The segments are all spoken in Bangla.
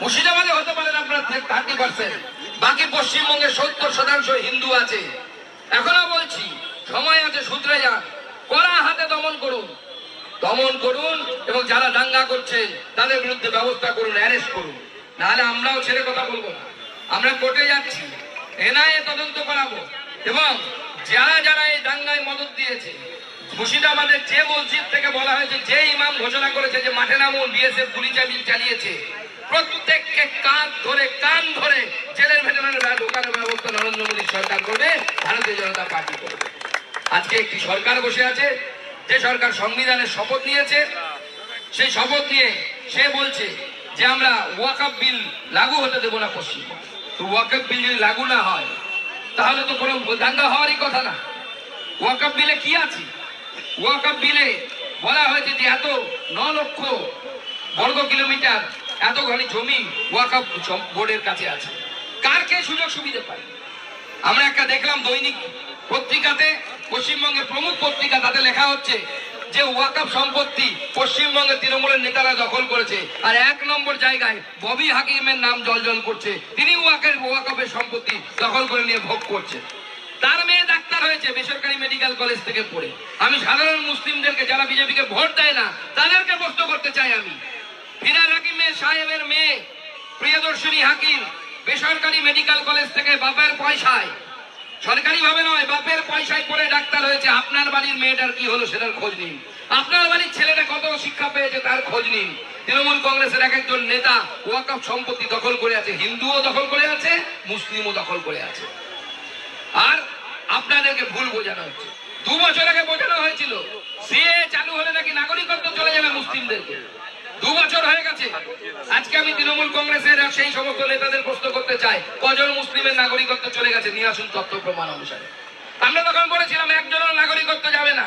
মুর্শিদাবাদে হতে পারেন আপনার 30%, বাকি পশ্চিমবঙ্গে 70% হিন্দু আছে। এখনো বলছি সময় আছে, শুধরে যান, কড়া হাতে দমন করুন এবং যারা দাঙ্গা করছে তাদের বিরুদ্ধে ব্যবস্থা করুন, অ্যারেস্ট করুন। নাহলে আমরাও ছেড়ে কথা বলবো না। আমরা কোর্টে যাচ্ছি, এনআইএ তদন্ত করাবো এবং যারা যারা এই দাঙ্গায় মদত দিয়েছে, মুর্শিদাবাদের যে মসজিদ থেকে বলা হয়েছে, যে ইমাম ঘোষণা করেছে যে মাঠে নামুন, বিএসএফ গুলি চালিয়েছে, প্রত্যেককে কান ধরে জেলের ভেতরে ঢোকানোর ব্যবস্থা নরেন্দ্র মোদী সরকার করবে, ভারতীয় জনতা পার্টি করবে। আজকে একটি সরকার বসে আছে, যে সরকার সংবিধানের শপথ নিয়েছে, সেই শপথ নিয়ে সে বলছে যে আমরা ওয়াকফ বিল লাগু হতে দেব না পশ্চিমবঙ্গে। তো ওয়াকফ বিল যদি লাগু না হয় তাহলে তো কোনো দাঙ্গা হওয়ারই কথা না। ওয়াকফ বিলে কি আছে? ওয়াকফ বিলে বলা হয়েছে যে এত 9 লক্ষ বর্গ কিলোমিটার এতখানি জমি ওয়াকফ বোর্ডের কাছে আছে। কার কে সুযোগ সুবিধা পায়? আমরা একটা দেখলাম দৈনিক পত্রিকাতে, পশ্চিমবঙ্গের প্রমুখ পত্রিকা, তাতে লেখা হচ্ছে যে ওয়াকফ সম্পত্তি পশ্চিমবঙ্গের তৃণমূলের নেতারা দখল করেছে, আর 1 নম্বর জায়গায় ববি হাকিমের নাম জলজল করছে। তিনি ওয়াকফের সম্পত্তি দখল করে নিয়ে ভোগ করছে। তার মেয়ে ডাক্তার হয়েছে বেসরকারি মেডিকেল কলেজ থেকে পড়ে। আমি সাধারণ মুসলিমদেরকে, যারা বিজেপিকে ভোট দেয় না, তাদেরকে প্রশ্ন করতে চাই। আমি ফিরাদ হাকিমের সাহেবের মেয়ে প্রিয়দর্শিনী হাকিম বেসরকারি মেডিকেল কলেজ থেকে বাপের পয়সায়, সরকারি ভাবে নয়, বাপের পয়সায় করে ডাক্তার হয়েছে। আপনার বাড়ির মেয়েটার কি হলো সেটার খোঁজ নিন। আপনার বাড়ির ছেলেটা কত শিক্ষা পেয়েছে তার খোঁজ নিন। তৃণমূল কংগ্রেসের এক একজন নেতা ওয়াকফ সম্পত্তি দখল করে আছে, হিন্দুও দখল করে আছে, মুসলিমও দখল করে আছে। আর আপনাদেরকে ভুল বোঝানো হচ্ছে। 2 বছর আগে বোঝানো হয়েছিল সিএ চালু হলে নাকি নাগরিকত্ব চলে যাবে মুসলিমদেরকে। 2 বছর হয়ে গেছে। আজকে আমি তৃণমূল কংগ্রেসের সেই সমস্ত নেতাদের প্রশ্ন করতে চাই, কজন মুসলিমের নাগরিকত্ব চলে গেছে? নিয়ে আসুন তথ্য প্রমাণ অনুসারে। আমরা তখন বলেছিলাম একজনের নাগরিকত্ব যাবে না।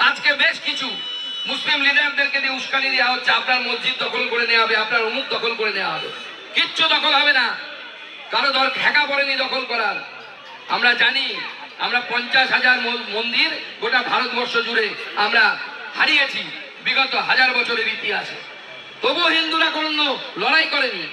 আজকে বেশ কিছু মুসলিম লিডারদেরকে দিয়ে উস্কানি দেওয়া হচ্ছে, আপনার মসজিদ দখল করে নেওয়া হবে, আপনার অমুক দখল করে নেওয়া হবে। কিচ্ছু দখল হবে না। কারো ঠেকা পড়েনি দখল করার। আমরা জানি আমরা 50,000 মন্দির গোটা ভারতবর্ষ জুড়ে আমরা হারিয়েছি বিগত 1000 বছরের ইতিহাসে। তবুও হিন্দুরা কোনো লড়াই করেনি।